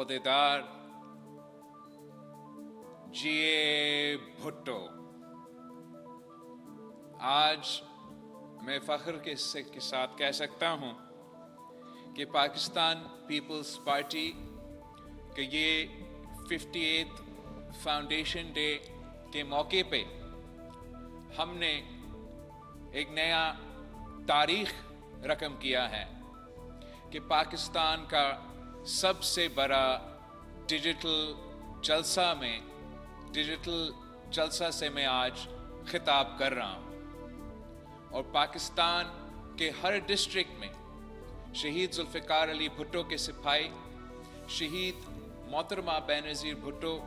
عہدیدار جی اے بھٹو، آج میں فخر کے ساتھ کہہ سکتا ہوں کہ پاکستان پیپلز پارٹی کہ یہ 58 فاؤنڈیشن ڈے کے موقع پہ ہم نے ایک نیا تاریخ رقم کیا ہے کہ پاکستان کا سب سے بڑا ڈیجیٹل جلسہ سے میں آج خطاب کر رہا ہوں، اور پاکستان کے ہر ڈسٹرکٹ میں شہید ذوالفقار علی بھٹو کے سپاہی، شہید محترمہ بینظیر بھٹو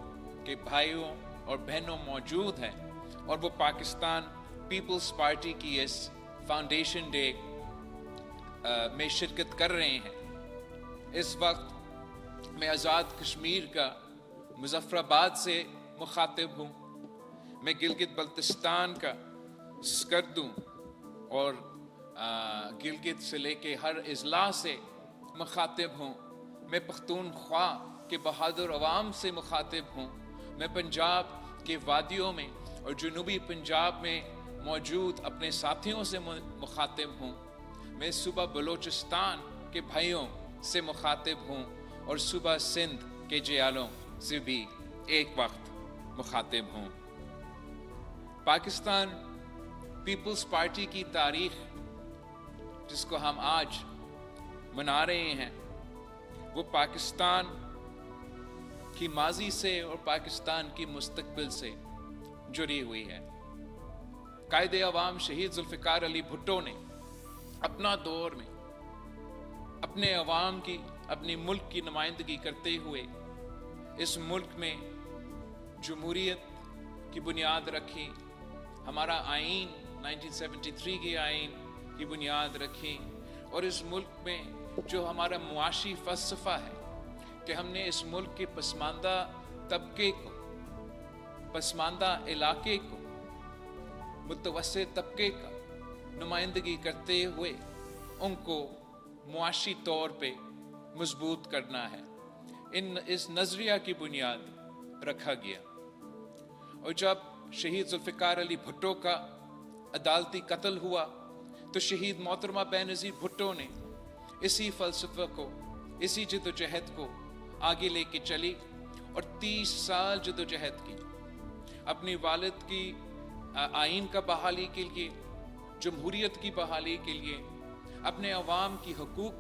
کے بھائیوں اور بہنوں موجود ہیں، اور وہ پاکستان پیپلز پارٹی کی اس فاؤنڈیشن ڈے میں شرکت کر رہے ہیں۔ اس وقت میں آزاد کشمیر کا مظفر آباد سے مخاطب ہوں، میں گلگت بلتستان کا سکردو اور گلگت سے لے کے ہر اضلاع سے مخاطب ہوں، میں پختونخوا کے بہادر عوام سے مخاطب ہوں، میں پنجاب کے وادیوں میں اور جنوبی پنجاب میں موجود اپنے ساتھیوں سے مخاطب ہوں، میں صوبہ بلوچستان کے بھائیوں سے مخاطب ہوں، اور صوبہ سندھ کے جیالوں سے بھی ایک وقت مخاطب ہوں۔ پاکستان پیپلز پارٹی کی تاریخ جس کو ہم آج منا رہے ہیں وہ پاکستان کی ماضی سے اور پاکستان کی مستقبل سے جڑی ہوئی ہے۔ قائد عوام شہید ذوالفقار علی بھٹو نے اپنا دور میں اپنے عوام کی، اپنی ملک کی نمائندگی کرتے ہوئے اس ملک میں جمہوریت کی بنیاد رکھی، ہمارا آئین 1973 کے آئین کی بنیاد رکھی، اور اس ملک میں جو ہمارا معاشی فلسفہ ہے کہ ہم نے اس ملک کے پسماندہ طبقے کو، پسماندہ علاقے کو، متوسط طبقے کا نمائندگی کرتے ہوئے ان کو معاشی طور پہ مضبوط کرنا ہے، اس نظریہ کی بنیاد رکھا گیا۔ اور جب شہید ذوالفقار علی بھٹو کا عدالتی قتل ہوا تو شہید محترمہ بینظیر بھٹو نے اسی فلسفہ کو، اسی جدوجہد کو آگے لے کے چلی اور 30 سال جدوجہد کی، اپنی والد کی آئین کا بحالی کے لیے، جمہوریت کی بحالی کے لیے، اپنے عوام کی حقوق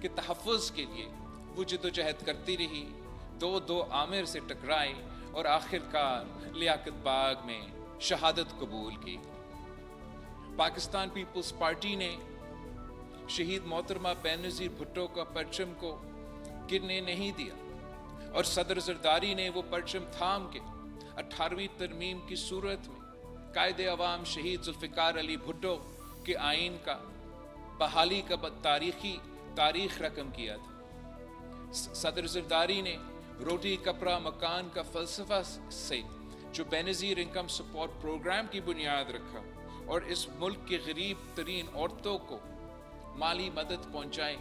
کے تحفظ کے لیے وہ جدوجہد کرتی رہی، دو آمر سے ٹکرائی اور آخرکار لیاقت باغ میں شہادت قبول کی۔ پاکستان پیپلز پارٹی نے شہید محترمہ بینظیر بھٹو کا پرچم کو گرنے نہیں دیا، اور صدر زرداری نے وہ پرچم تھام کے 18ویں ترمیم کی صورت میں قائد عوام شہید ذوالفقار علی بھٹو کے آئین کا بحالی کا تاریخ رقم کیا تھا۔ صدر زرداری نے روٹی کپڑا مکان کا فلسفہ سے جو بینظیر انکم سپورٹ پروگرام کی بنیاد رکھا اور اس ملک کے غریب ترین عورتوں کو مالی مدد پہنچائے۔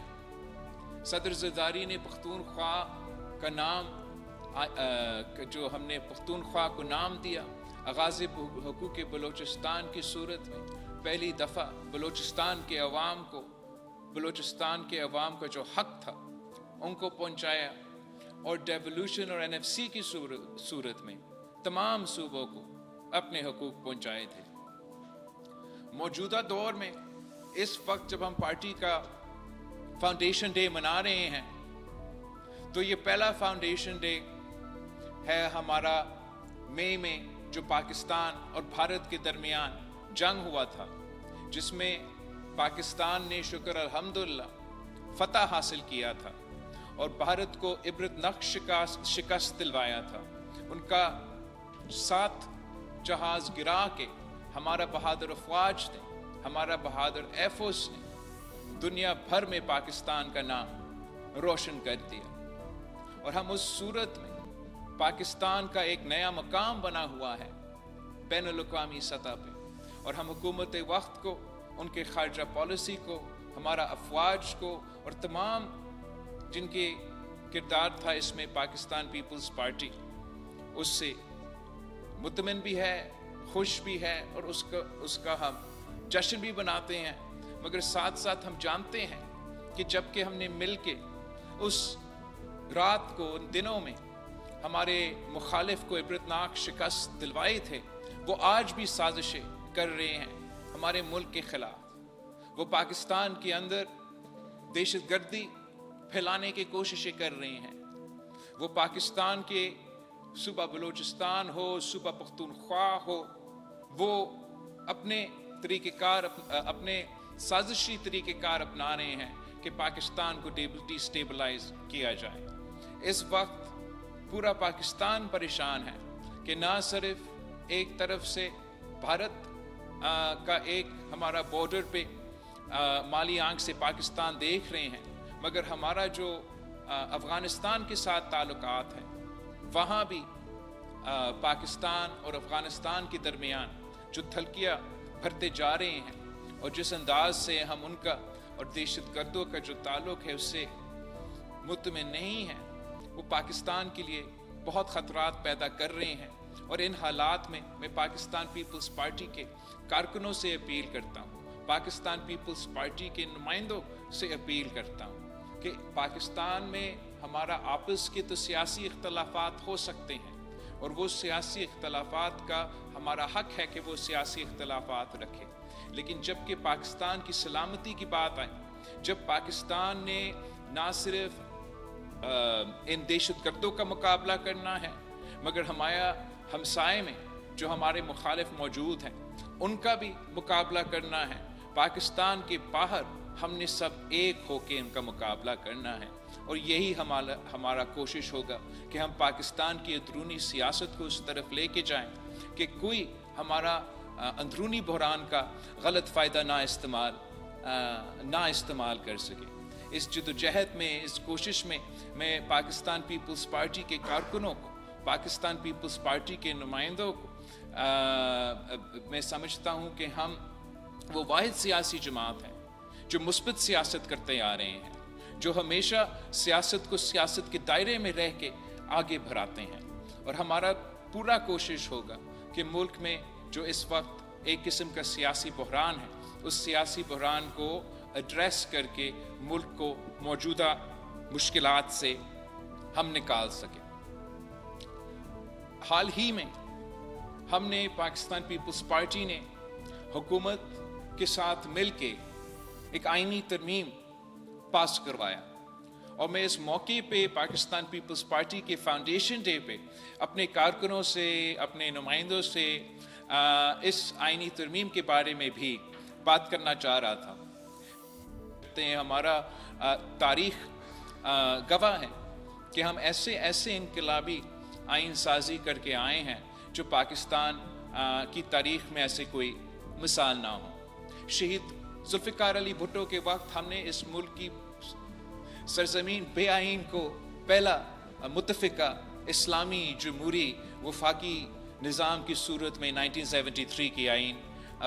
صدر زرداری نے پختونخوا کا نام جو ہم نے پختونخوا کو نام دیا، آغاز حقوق بلوچستان کی صورت میں پہلی دفعہ بلوچستان کے عوام کا جو حق تھا ان کو پہنچایا، اور ڈیولوشن اور NFC کی صورت میں تمام صوبوں کو اپنے حقوق پہنچائے تھے۔ موجودہ دور میں اس وقت جب ہم پارٹی کا فاؤنڈیشن ڈے منا رہے ہیں تو یہ پہلا فاؤنڈیشن ڈے ہے ہمارا مئی میں جو پاکستان اور بھارت کے درمیان جنگ ہوا تھا، جس میں پاکستان نے شکر الحمدللہ فتح حاصل کیا تھا اور بھارت کو عبرتناک شکست دلوایا تھا۔ ان کا 7 جہاز گرا کے ہمارا بہادر افواج نے، ہمارا بہادر ایئر فورس نے دنیا بھر میں پاکستان کا نام روشن کر دیا، اور ہم اس صورت میں پاکستان کا ایک نیا مقام بنا ہوا ہے بین الاقوامی سطح پہ، اور ہم حکومت وقت کو، ان کے خارجہ پالیسی کو، ہمارا افواج کو، اور تمام جن کے किरदार था इसमें पाकिस्तान पीपल्स पार्टी, उससे मुतमिन भी है, खुश भी है और उसका हम जश्न भी बनाते हैं। मगर साथ साथ हम जानते हैं कि जबकि हमने मिल के उस रात को, उन दिनों में हमारे मुखालिफ को इबरतनाक शिकस्त दिलवाए थे, वो आज भी साजिशें कर रहे हैं हमारे मुल्क के खिलाफ। वो पाकिस्तान के अंदर दहशतगर्दी फैलाने की कोशिशें कर रहे हैं। वो पाकिस्तान के सूबा बलूचिस्तान हो, सूबा पख्तूनख्वा हो, वो अपने तरीक़ेकार, अपने साजिशी तरीक़ेकार अपना रहे हैं कि पाकिस्तान को डिस्टेबलाइज किया जाए। इस वक्त पूरा पाकिस्तान परेशान है कि ना सिर्फ एक तरफ से भारत का एक हमारा बॉर्डर पे माली आंख से पाकिस्तान देख रहे हैं, मगर हमारा जो अफ़गानिस्तान के साथ ताल्लुकात है, वहाँ भी पाकिस्तान और अफ़गानिस्तान के दरमियान जो थलकियाँ भरते जा रहे हैं और जिस अंदाज से हम उनका और दहशतगर्दों का जो ताल्लुक़ है उससे मुतमिन नहीं है, वो पाकिस्तान के लिए बहुत ख़तरात पैदा कर रहे हैं। और इन हालात में मैं पाकिस्तान पीपल्स पार्टी के कारकुनों से अपील करता हूँ, पाकिस्तान पीपल्स पार्टी के नुमाइंदों से अपील करता हूँ कि पाकिस्तान में हमारा आपस के तो सियासी इख्तलाफात हो सकते हैं और वो सियासी इख्तलाफात का हमारा हक है कि वो सियासी इख्तलाफात रखें, लेकिन जब कि पाकिस्तान की सलामती की बात आए, जब पाकिस्तान ने ना सिर्फ इन दहशतगर्दों का मुकाबला करना है, मगर हमारा हमसाए में जो हमारे मुखालिफ मौजूद हैं उनका भी मुकाबला करना है। पाकिस्तान के बाहर हमने सब एक होकर उनका मुकाबला करना है और यही हमारा कोशिश होगा कि हम पाकिस्तान की अंदरूनी सियासत को उस तरफ लेके जाएं कि कोई हमारा अंदरूनी बहरान का गलत फ़ायदा ना इस्तेमाल कर सके। इस जदोजहद में, इस कोशिश में मैं पाकिस्तान पीपल्स पार्टी के कारकुनों को, पाकिस्तान पीपल्स पार्टी के नुमाइंदों को मैं समझता हूँ कि हम वो वाहिद सियासी जमात है जो मुस्बत सियासत करते आ रहे हैं, जो हमेशा सियासत को सियासत के दायरे में रह के आगे बढ़ाते हैं। और हमारा पूरा कोशिश होगा कि मुल्क में जो इस वक्त एक किस्म का सियासी बहरान है, उस सियासी बहरान को एड्रेस करके मुल्क को मौजूदा मुश्किलात से हम निकाल सकें। हाल ही में हमने पाकिस्तान पीपल्स पार्टी ने हुकूमत के साथ मिलके एक आईनी तरमीम पास करवाया और मैं इस मौके पे पाकिस्तान पीपल्स पार्टी के फाउंडेशन डे पे अपने कारकुनों से, अपने नुमाइंदों से इस आईनी तरमीम के बारे में भी बात करना चाह रहा था। हमारा तारीख गवाह है कि हम ऐसे इनकलाबी आइन साजी करके आए हैं जो पाकिस्तान की तारीख में ऐसे कोई मिसाल ना हो। शहीद जुल्फ़िकार अली भुट्टो के वक्त हमने इस मुल्क की सरजमीन बेआइन को पहला मुतफ़िका इस्लामी जमहूरी वफाकी निज़ाम की सूरत में 1973 की आइन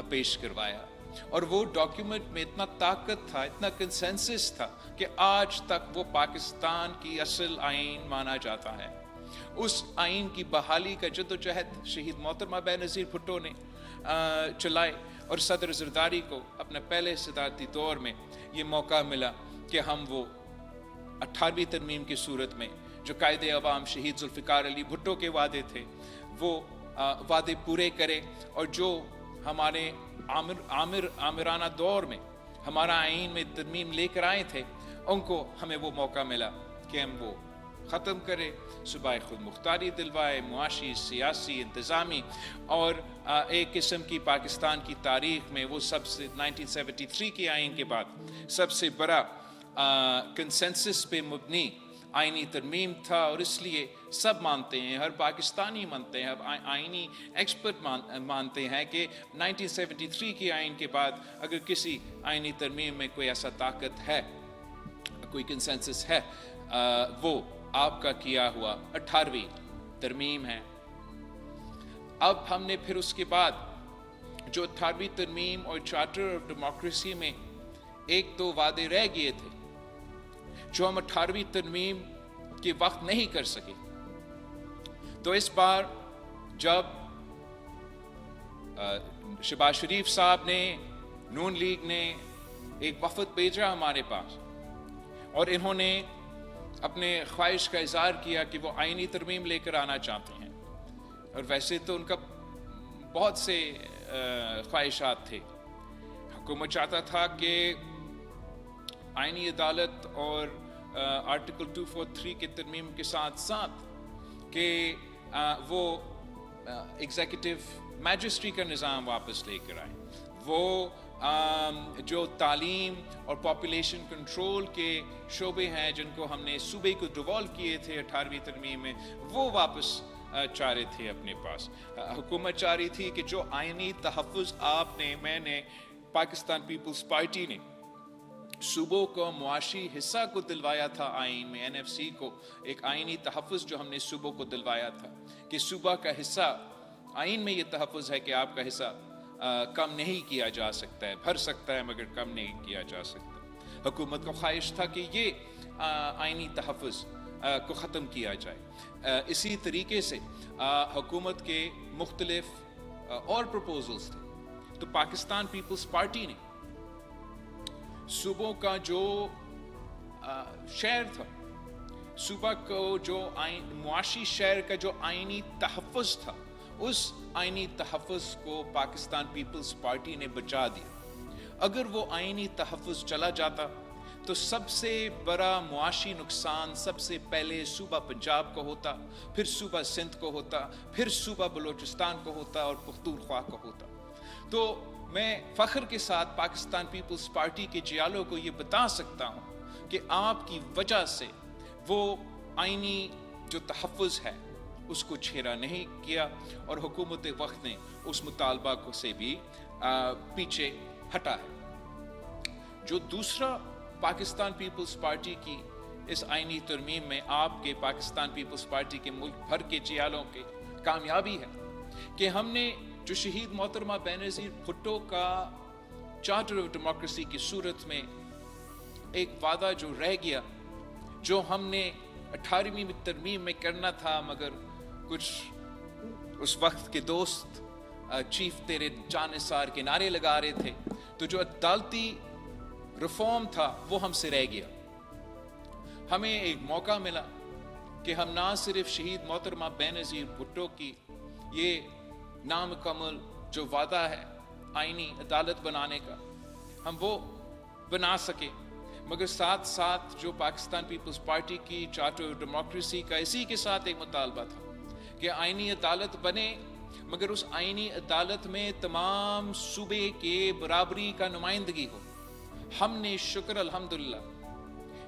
पेश करवाया और वो डॉक्यूमेंट में इतना ताकत था, इतना कंसेंसस था कि आज तक वो पाकिस्तान की असल आइन माना जाता है। उस आइन की बहाली का जद्दोजहद शहीद मोहतरमा बेनज़ीर भुट्टो ने चलाए और सदर ज़रदारी को अपने पहले सदारती दौर में ये मौका मिला कि हम वो 18वीं तरमीम की सूरत में जो कायदे अवाम शहीद जुल्फ़िकार अली भुट्टो के वादे थे वो वादे पूरे करें और जो हमारे आमिराना दौर में हमारा आइन में तरमीम लेकर आए थे उनको हमें वो मौका मिला कि हम वो ख़त्म करें, सूबाए खुद मुख्तारी दिलवाए, मुआशी, सियासी, इंतज़ामी और एक किस्म की पाकिस्तान की तारीख़ में वो सबसे 1973 की आइन के बाद सबसे बड़ा कंसेंसस पे मुबनी आइनी तरमीम था और इसलिए सब मानते हैं, हर पाकिस्तानी मानते हैं, अब आइनी एक्सपर्ट मानते हैं कि 1973 की आइन के बाद अगर किसी आइनी तरमीम में कोई ऐसा ताकत है, कोई कंसेंसस है, वो आपका किया हुआ 18वीं तरमीम है। अब हमने फिर उसके बाद जो 18वीं तरमीम और चार्टर ऑफ डेमोक्रेसी में एक दो वादे रह गए थे जो हम 18वीं तरमीम کہ وقت نہیں کر سکے. تو اس بار جب شہباز شریف صاحب نے، نون لیگ نے ایک وفد بھیجا ہمارے پاس اور انہوں نے اپنے خواہش کا اظہار کیا کہ وہ آئینی ترمیم لے کر آنا چاہتے ہیں، اور ویسے تو ان کا بہت سے خواہشات تھے. حکومت چاہتا تھا کہ آئینی عدالت اور آرٹیکل 243 کے ترمیم کے ساتھ ساتھ کہ وہ ایگزیکٹو میجسٹری کا نظام واپس لے کر آئیں. وہ جو تعلیم اور پاپولیشن کنٹرول کے شعبے ہیں جن کو ہم نے صوبے کو ڈیوالو کیے تھے 18ویں ترمیم میں، وہ واپس چاہ رہے تھے اپنے پاس. حکومت چاہ رہی تھی کہ جو آئینی تحفظ میں نے پاکستان پیپلز پارٹی نے صوبوں کو معاشی حصہ کو دلوایا تھا آئین میں، NFC کو ایک آئینی تحفظ جو ہم نے صوبوں کو دلوایا تھا کہ صوبہ کا حصہ، آئین میں یہ تحفظ ہے کہ آپ کا حصہ کم نہیں کیا جا سکتا ہے، بھر سکتا ہے مگر کم نہیں کیا جا سکتا. حکومت کو خواہش تھا کہ یہ آئینی تحفظ کو ختم کیا جائے. اسی طریقے سے حکومت کے مختلف اور پروپوزلز تھے. تو پاکستان پیپلز پارٹی نے صوبوں کا جو شہر تھا، صوبہ کو جو معاشی شہر کا جو آئینی تحفظ تھا، اس آئینی تحفظ کو پاکستان پیپلز پارٹی نے بچا دیا. اگر وہ آئینی تحفظ چلا جاتا تو سب سے بڑا معاشی نقصان سب سے پہلے صوبہ پنجاب کو ہوتا، پھر صوبہ سندھ کو ہوتا، پھر صوبہ بلوچستان کو ہوتا اور پختونخوا کو ہوتا. تو میں فخر کے ساتھ پاکستان پیپلز پارٹی کے جیالوں کو یہ بتا سکتا ہوں کہ آپ کی وجہ سے وہ آئینی جو تحفظ ہے اس کو چھیڑا نہیں کیا، اور حکومت وقت نے اس مطالبہ کو سے بھی پیچھے ہٹا ہے. جو دوسرا پاکستان پیپلز پارٹی کی اس آئینی ترمیم میں آپ کے پاکستان پیپلز پارٹی کے ملک بھر کے جیالوں کی کامیابی ہے کہ ہم نے جو شہید محترمہ بینظیر بھٹو کا چارٹر آف ڈیموکریسی کی صورت میں ایک وعدہ جو رہ گیا، جو ہم نے 18ویں ترمیم میں کرنا تھا مگر کچھ اس وقت کے دوست چیف تیرے جان نثار کے نعرے لگا رہے تھے، تو جو عدالتی ریفارم تھا وہ ہم سے رہ گیا. ہمیں ایک موقع ملا کہ ہم نہ صرف شہید محترمہ بینظیر بھٹو کی یہ نامکمل جو وعدہ ہے آئینی عدالت بنانے کا ہم وہ بنا سکے، مگر ساتھ ساتھ جو پاکستان پیپلز پارٹی کی چارٹر آف ڈیموکریسی کا اسی کے ساتھ ایک مطالبہ تھا کہ آئینی عدالت بنے، مگر اس آئینی عدالت میں تمام صوبے کے برابری کا نمائندگی ہو. ہم نے شکر الحمدللہ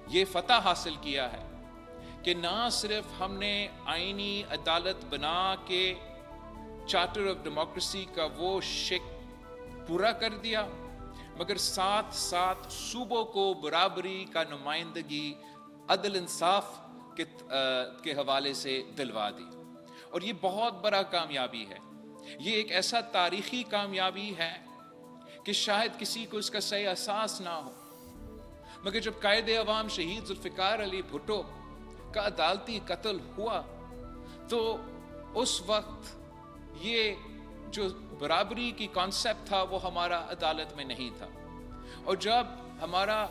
یہ فتح حاصل کیا ہے کہ نہ صرف ہم نے آئینی عدالت بنا کے چارٹر آف ڈیموکریسی کا وہ شک پورا کر دیا، مگر ساتھ ساتھ صوبوں کو برابری کا نمائندگی عدل انصاف کے حوالے سے دلوا دی. اور یہ بہت بڑا کامیابی ہے، یہ ایک ایسا تاریخی کامیابی ہے کہ شاید کسی کو اس کا صحیح احساس نہ ہو، مگر جب قائد عوام شہید ذوالفقار علی بھٹو کا عدالتی قتل ہوا تو اس وقت یہ جو برابری کی کانسیپٹ تھا وہ ہمارا عدالت میں نہیں تھا. اور جب ہمارا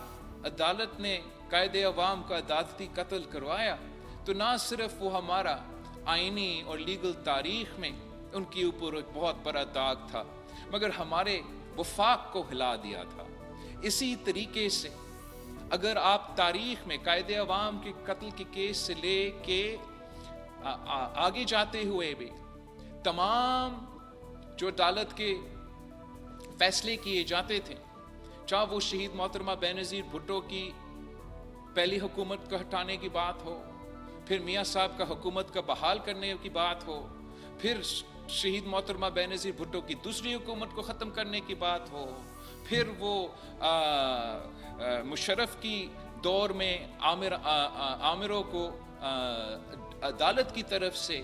عدالت نے قائد عوام کا عدالتی قتل کروایا تو نہ صرف وہ ہمارا آئینی اور لیگل تاریخ میں ان کے اوپر ایک بہت بڑا داغ تھا، مگر ہمارے وفاق کو ہلا دیا تھا. اسی طریقے سے اگر آپ تاریخ میں قائد عوام کے قتل کے کیس سے لے کے آگے جاتے ہوئے بھی تمام جو عدالت کے فیصلے کیے جاتے تھے، چاہے وہ شہید محترمہ بینظیر بھٹو کی پہلی حکومت کو ہٹانے کی بات ہو، پھر میاں صاحب کا حکومت کا بحال کرنے کی بات ہو، پھر شہید محترمہ بینظیر بھٹو کی دوسری حکومت کو ختم کرنے کی بات ہو، پھر وہ مشرف کی دور میں عامروں کو عدالت کی طرف سے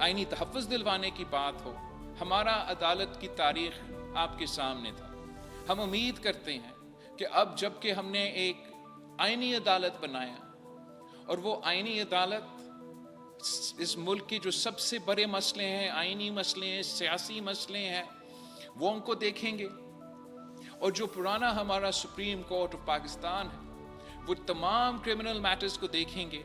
آئینی تحفظ دلوانے کی بات ہو، ہمارا عدالت کی تاریخ آپ کے سامنے تھا. ہم امید کرتے ہیں کہ اب جب کہ ہم نے ایک آئینی عدالت بنایا اور وہ آئینی عدالت اس ملک کے جو سب سے بڑے مسئلے ہیں، آئینی مسئلے ہیں، سیاسی مسئلے ہیں، وہ ان کو دیکھیں گے، اور جو پرانا ہمارا سپریم کورٹ آف پاکستان ہے وہ تمام کرمنل میٹرز کو دیکھیں گے۔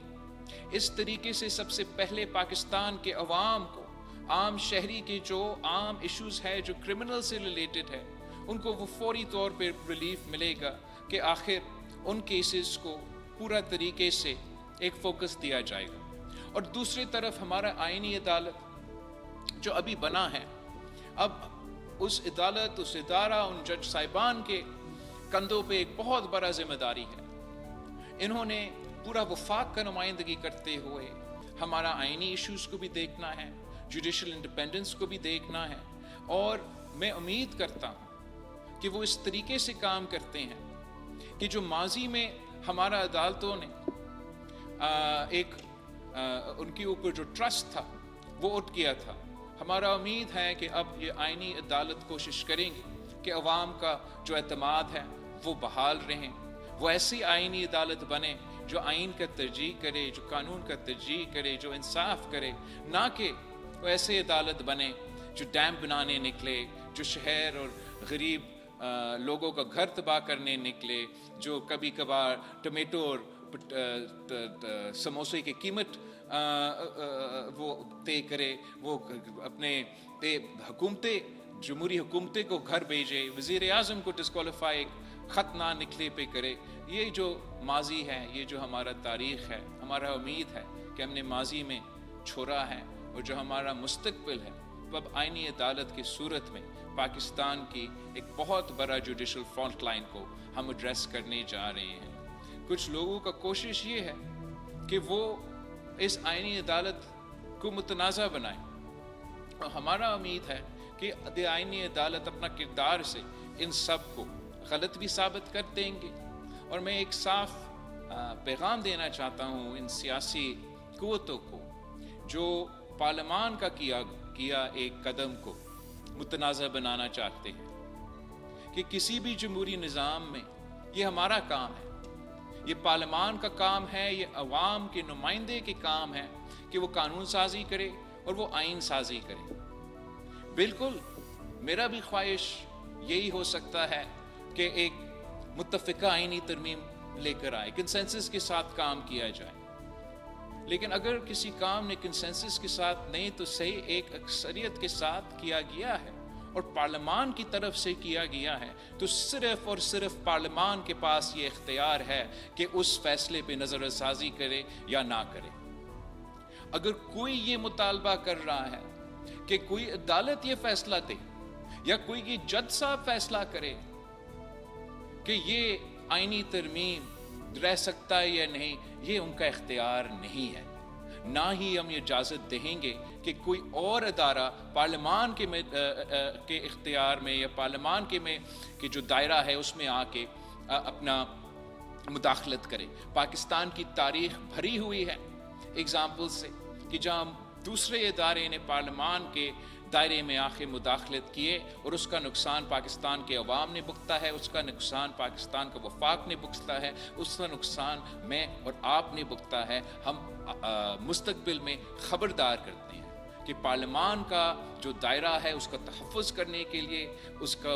اس طریقے سے سب سے پہلے پاکستان کے عوام کو، عام شہری کے جو عام ایشوز ہے جو کرمنل سے ریلیٹڈ ہے، ان کو وہ فوری طور پہ ریلیف ملے گا کہ آخر ان کیسز کو پورا طریقے سے ایک فوکس دیا جائے گا۔ اور دوسری طرف ہمارا آئینی عدالت جو ابھی بنا ہے، اب اس عدالت، اس ادارہ، ان جج صاحبان کے کندھوں پہ ایک بہت بڑا ذمہ داری ہے۔ انہوں نے پورا وفاق کا نمائندگی کرتے ہوئے ہمارا آئینی ایشوز کو بھی دیکھنا ہے، جوڈیشل انڈیپینڈنس کو بھی دیکھنا ہے، اور میں امید کرتا ہوں کہ وہ اس طریقے سے کام کرتے ہیں کہ جو ماضی میں ہمارا عدالتوں نے ان کے اوپر جو ٹرسٹ تھا وہ اٹھ گیا تھا، ہمارا امید ہے کہ اب یہ آئینی عدالت کوشش کریں گے کہ عوام کا جو اعتماد ہے وہ بحال رہیں، وہ ایسی آئینی عدالت بنے جو آئین کا ترجیح کرے، جو قانون کا ترجیح کرے، جو انصاف کرے، نہ کہ وہ ایسے عدالت بنے جو ڈیم بنانے نکلے، جو شہر اور غریب لوگوں کا گھر تباہ کرنے نکلے، جو کبھی کبھار ٹمیٹو اور سموسے کی قیمت وہ طے کرے، وہ اپنے حکومتیں، جمہوری حکومتیں کو گھر بھیجے، وزیر اعظم کو ڈسکوالیفائی خط نہ نکلے پہ کرے۔ یہ جو ماضی ہے، یہ جو ہمارا تاریخ ہے، ہمارا امید ہے کہ ہم نے ماضی میں چھوڑا ہے، اور جو ہمارا مستقبل ہے وہ اب آئینی عدالت کی صورت میں پاکستان کی ایک بہت بڑا جوڈیشل فرنٹ لائن کو ہم ایڈریس کرنے جا رہے ہیں۔ کچھ لوگوں کا کوشش یہ ہے کہ وہ اس آئینی عدالت کو متنازع بنائیں، اور ہمارا امید ہے کہ آئینی عدالت اپنا کردار سے ان سب کو غلط بھی ثابت کر دیں گے۔ اور میں ایک صاف پیغام دینا چاہتا ہوں ان سیاسی قوتوں کو جو پارلیمان کا کیا ایک قدم کو متنازع بنانا چاہتے ہیں کہ کسی بھی جمہوری نظام میں یہ ہمارا کام ہے، یہ پارلیمان کا کام ہے، یہ عوام کے نمائندے کے کام ہے کہ وہ قانون سازی کرے اور وہ آئین سازی کرے۔ بالکل میرا بھی خواہش یہی ہو سکتا ہے کہ ایک متفقہ آئینی ترمیم لے کر آئے، کنسنسس کے ساتھ کام کیا جائے، لیکن اگر کسی کام نے کنسنسس کے ساتھ نہیں تو صحیح ایک اکثریت کے ساتھ کیا گیا ہے اور پارلیمان کی طرف سے کیا گیا ہے، تو صرف اور صرف پارلیمان کے پاس یہ اختیار ہے کہ اس فیصلے پہ نظر ثانی کرے یا نہ کرے۔ اگر کوئی یہ مطالبہ کر رہا ہے کہ کوئی عدالت یہ فیصلہ دے یا کوئی یہ جج صاحب فیصلہ کرے کہ یہ آئینی ترمیم رہ سکتا ہے یا نہیں، یہ ان کا اختیار نہیں ہے۔ نہ ہی ہم یہ اجازت دیں گے کہ کوئی اور ادارہ پارلیمان کے اختیار میں یا پارلیمان کے جو دائرہ ہے اس میں آ کے اپنا مداخلت کرے۔ پاکستان کی تاریخ بھری ہوئی ہے اگزامپل سے کہ جہاں دوسرے ادارے نے پارلیمان کے دائرے میں آخر مداخلت کیے اور اس کا نقصان پاکستان کے عوام نے بھگتا ہے، اس کا نقصان پاکستان کا وفاق نے بھگتا ہے، اس کا نقصان میں اور آپ نے بھگتا ہے۔ ہم مستقبل میں خبردار کرتے ہیں کہ پارلیمان کا جو دائرہ ہے اس کا تحفظ کرنے کے لیے، اس کا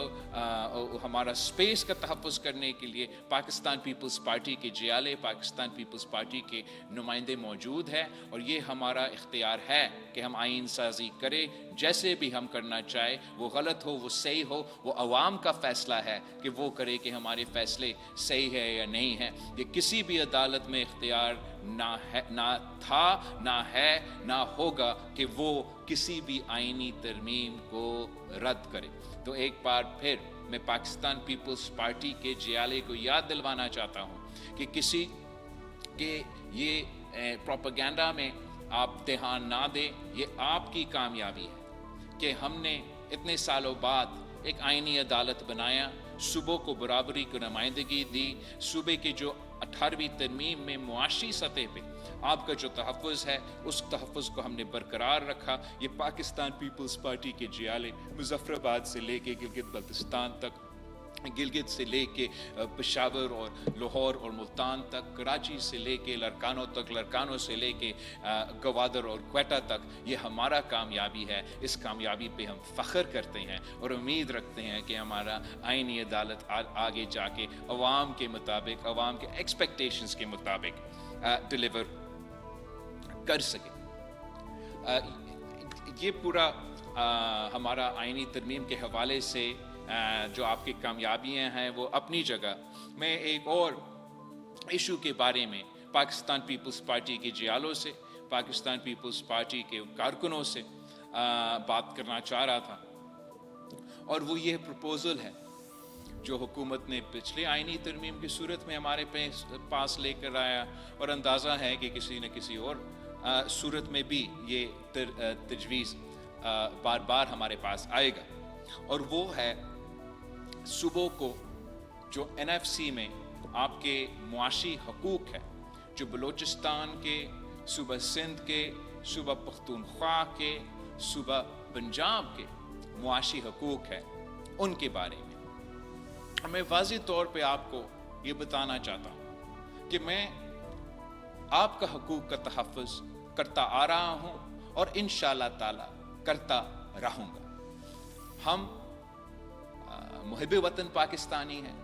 ہمارا سپیس کا تحفظ کرنے کے لیے پاکستان پیپلز پارٹی کے جیالے، پاکستان پیپلز پارٹی کے نمائندے موجود ہیں، اور یہ ہمارا اختیار ہے کہ ہم آئین سازی کریں جیسے بھی ہم کرنا چاہے، وہ غلط ہو وہ صحیح ہو، وہ عوام کا فیصلہ ہے کہ وہ کرے کہ ہمارے فیصلے صحیح ہے یا نہیں ہے۔ یہ کسی بھی عدالت میں اختیار نہ تھا، نہ ہے، نہ ہوگا کہ وہ کسی بھی آئینی ترمیم کو رد کرے۔ تو ایک بار پھر میں پاکستان پیپلز پارٹی کے جیالے کو یاد دلوانا چاہتا ہوں کہ کسی کے یہ پروپیگنڈا میں آپ دھیان نہ دیں، یہ آپ کی کامیابی ہے کہ ہم نے اتنے سالوں بعد ایک آئینی عدالت بنایا، صوبوں کو برابری کو نمائندگی دی، صوبے کے جو 18ویں ترمیم میں معاشی سطح پہ آپ کا جو تحفظ ہے اس تحفظ کو ہم نے برقرار رکھا۔ یہ پاکستان پیپلز پارٹی کے جیالے مظفر آباد سے لے کے گلگت بلتستان تک गिलगित से लेके पेशावर और लाहौर और मुल्तान तक, कराची से लेके लरकानों तक, लरकानों से लेके गवादर और क्वेटा तक, ये हमारा कामयाबी है। इस कामयाबी पे हम फ़ख्र करते हैं और उम्मीद रखते हैं कि हमारा आईनी अदालत आगे जाके अवाम के मुताबिक, अवाम के एक्सपेक्टेशंस के मुताबिक डिलीवर कर सके। ये पूरा हमारा आईनी तरमीम के हवाले से जो आपकी कामयाबियां हैं वो अपनी जगह। मैं एक और इशू के बारे में पाकिस्तान पीपल्स पार्टी के जियालों से, पाकिस्तान पीपल्स पार्टी के कारकुनों से बात करना चाह रहा था, और वो ये प्रपोज़ल है जो हुकूमत ने पिछले आईनी तरमीम की सूरत में हमारे पास लेकर आया, और अंदाज़ा है कि किसी न किसी और सूरत में भी ये तजवीज़ बार बार हमारे पास आएगा। और वो है सूबों को जो NFC में आपके मुआशी हकूक़ है, जो बलूचिस्तान के, सूबा सिंध के, सूबा पख्तूनख्वा के, सूबा पंजाब के मुआशी हकूक़ है, उनके बारे में मैं वाज़ेह तौर पे आपको ये बताना चाहता हूँ कि मैं आपका हकूक़ का तहफ़्फ़ुज़ करता आ रहा हूँ और इंशाअल्लाह ताला करता रहूँगा। हम मुहिब वतन पाकिस्तानी हैं,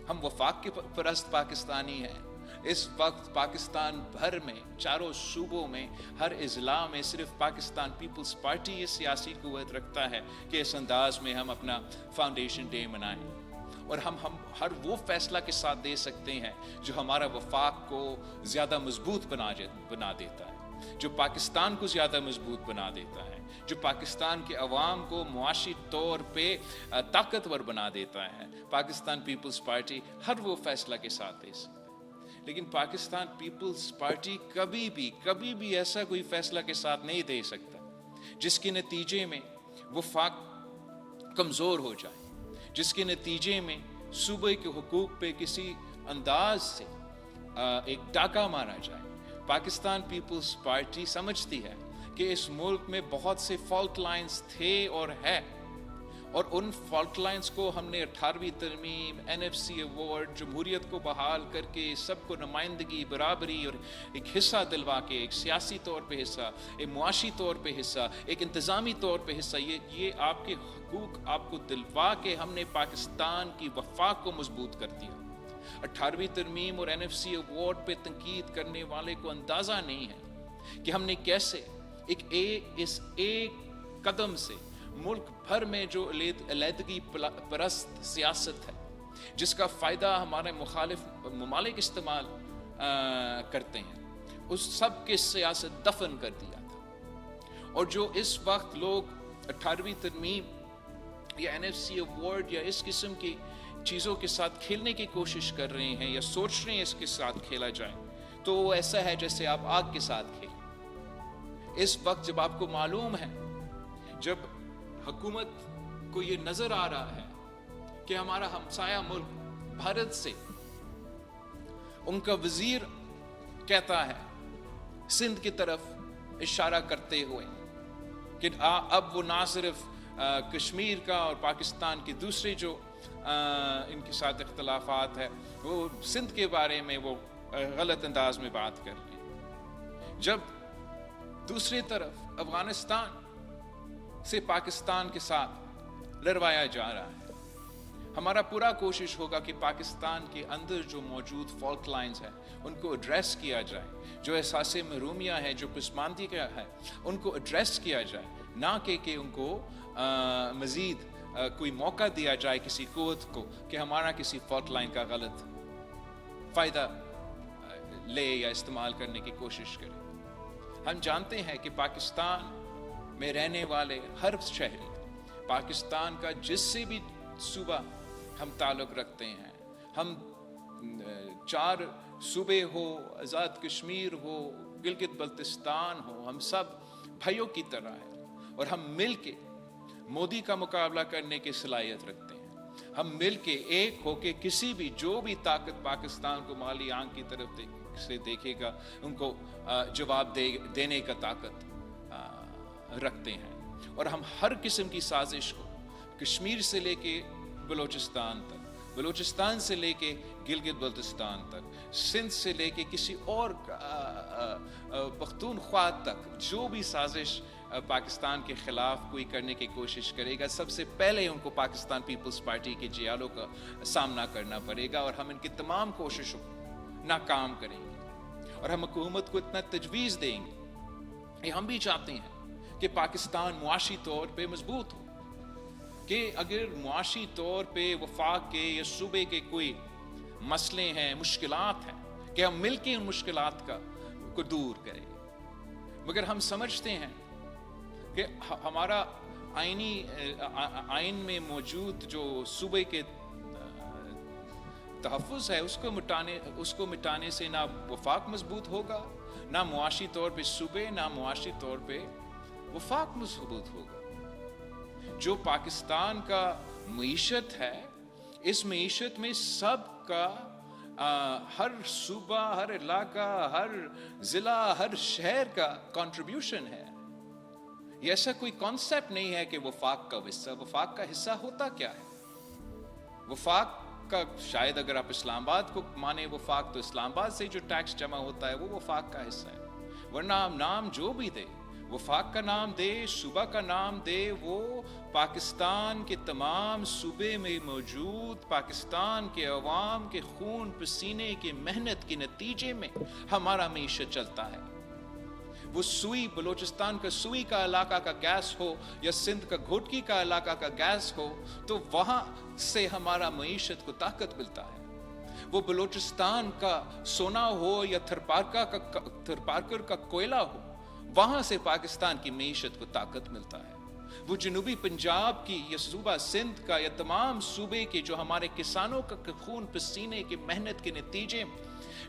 हम वफाक के परस्त पाकिस्तानी हैं। इस वक्त पाकिस्तान भर में, चारों सूबों में, हर इज़ला में सिर्फ पाकिस्तान पीपल्स पार्टी ये सियासी क़ुव्वत रखता है कि इस अंदाज में हम अपना फाउंडेशन डे मनाएं, और हम हर वो फैसला के साथ दे सकते हैं जो हमारा वफाक को ज़्यादा मजबूत बना देता है, जो पाकिस्तान को ज़्यादा मजबूत बना देता है, जो पाकिस्तान के अवाम को मुआशी तौर पे ताकतवर बना देता है। पाकिस्तान पीपल्स पार्टी हर वो फैसला के साथ दे सकती है, लेकिन पाकिस्तान पीपल्स पार्टी कभी भी ऐसा कोई फैसला के साथ नहीं दे सकता जिसके नतीजे में वफाक कमज़ोर हो जाए, जिसके नतीजे में सूबे के हुकूक पे किसी अंदाज से एक डाका मारा जाए। पाकिस्तान पीपल्स पार्टी समझती है कि इस मुल्क में बहुत से फॉल्ट लाइन्स थे और है, और उन फॉल्ट लाइन्स को हमने 18वीं तरमीम, NFC अवार्ड, जमहूरियत को बहाल करके सबको नुमाइंदगी, बराबरी और एक हिस्सा दिलवा के, एक सियासी तौर पे हिस्सा, एक मुआशी तौर पे हिस्सा, एक इंतज़ामी तौर पे हिस्सा, ये आपके हकूक़ आपको दिलवा के हमने पाकिस्तान की वफाक को मजबूत कर दिया। 18वीं तरमीम और NFC अवार्ड पे तनकीद करने वाले को अंदाज़ा नहीं है कि हमने कैसे इस एक कदम से मुल्क भर में जो अलहदगी परस्त सियासत है, जिसका फ़ायदा हमारे मुखालिफ ममालिक इस्तेमाल करते हैं, उस सब के सियासत दफन कर दिया था। और जो इस वक्त लोग 18वीं तरमीम या NFC अवार्ड या इस किस्म की चीज़ों के साथ खेलने की कोशिश कर रहे हैं या सोच रहे हैं इसके साथ खेला जाए, तो वो ऐसा है जैसे आप आग के साथ खेलें। इस वक्त जब आपको मालूम है, जब हुकूमत को ये नजर आ रहा है कि हमारा हमसाया मुल्क भारत से, उनका वजीर कहता है सिंध की तरफ इशारा करते हुए कि अब वो ना सिर्फ कश्मीर का और पाकिस्तान के दूसरे जो इनके साथ इख्तलाफात है, वो सिंध के बारे में वो गलत अंदाज में बात कर रहे हैं, जब दूसरी तरफ अफगानिस्तान से पाकिस्तान के साथ लड़वाया जा रहा है। हमारा पूरा कोशिश होगा कि पाकिस्तान के अंदर जो मौजूद फॉल्ट लाइन्स हैं उनको एड्रेस किया जाए, जो एहसास महरूमिया है, जो पसमानदी का है, उनको एड्रेस किया जाए, ना कि उनको मज़ीद कोई मौका दिया जाए किसी क़ुव्वत को कि हमारा किसी फॉल्ट लाइन का गलत फ़ायदा ले या इस्तेमाल करने की कोशिश करे। हम जानते हैं कि पाकिस्तान में रहने वाले हर शहरी, पाकिस्तान का जिससे भी सूबा हम ताल्लुक़ रखते हैं, हम 4 सूबे हो, आज़ाद कश्मीर हो, गिलगित बल्तिस्तान हो, हम सब भाइयों की तरह हैं, और हम मिल के मोदी का मुकाबला करने की सलाहियत रखते हैं। हम मिल के एक होके किसी भी जो भी ताकत पाकिस्तान को माली आंख की तरफ से देखेगा, उनको जवाब देने का ताकत रखते हैं। और हम हर किस्म की साजिश को कश्मीर से लेके बलूचिस्तान तक, بلوچستان سے لے کے گلگت بلتستان تک، سندھ سے لے کے کسی اور پختونخوا تک جو بھی سازش پاکستان کے خلاف کوئی کرنے کی کوشش کرے گا، سب سے پہلے ان کو پاکستان پیپلز پارٹی کے جیالوں کا سامنا کرنا پڑے گا، اور ہم ان کی تمام کوششوں کو ناکام کریں گے، اور ہم حکومت کو اتنا تجویز دیں گے. ہم بھی چاہتے ہیں کہ پاکستان معاشی طور پہ مضبوط ہو، کہ اگر معاشی طور پہ وفاق کے یا صوبے کے کوئی مسئلے ہیں، مشکلات ہیں، کہ ہم مل کے ان مشکلات کو دور کریں. مگر ہم سمجھتے ہیں کہ ہمارا آئین میں موجود جو صوبے کے تحفظ ہے اس کو مٹانے سے نہ وفاق مضبوط ہوگا، نہ معاشی طور پہ صوبے، نہ معاشی طور پہ وفاق مضبوط ہوگا. جو پاکستان کا معیشت ہے، اس معیشت میں سب کا ہر صوبہ، ہر علاقہ، ہر ضلع، ہر شہر کا کنٹریبیوشن ہے. یہ ایسا کوئی کانسیپٹ نہیں ہے کہ وفاق کا حصہ ہوتا کیا ہے؟ وفاق کا شاید اگر آپ اسلام آباد کو مانے وفاق، تو اسلام آباد سے جو ٹیکس جمع ہوتا ہے وہ وفاق کا حصہ ہے. ورنہ نام جو بھی دے، وفاق کا نام دے، صوبہ کا نام دے، وہ پاکستان کے تمام صوبے میں موجود پاکستان کے عوام کے خون پسینے کی محنت کے نتیجے میں ہمارا معیشت چلتا ہے. وہ سوئی بلوچستان کا سوئی کا علاقہ کا گیس ہو یا سندھ کا گھوٹکی کا علاقہ کا گیس ہو، تو وہاں سے ہمارا معیشت کو طاقت ملتا ہے. وہ بلوچستان کا سونا ہو یا تھرپارکر کا کوئلہ ہو، وہاں سے پاکستان کی معیشت کو طاقت ملتا ہے. وہ جنوبی پنجاب کی یا صوبہ سندھ کا یا تمام صوبے کے جو ہمارے کسانوں کا خون پسینے کی محنت کے نتیجے میں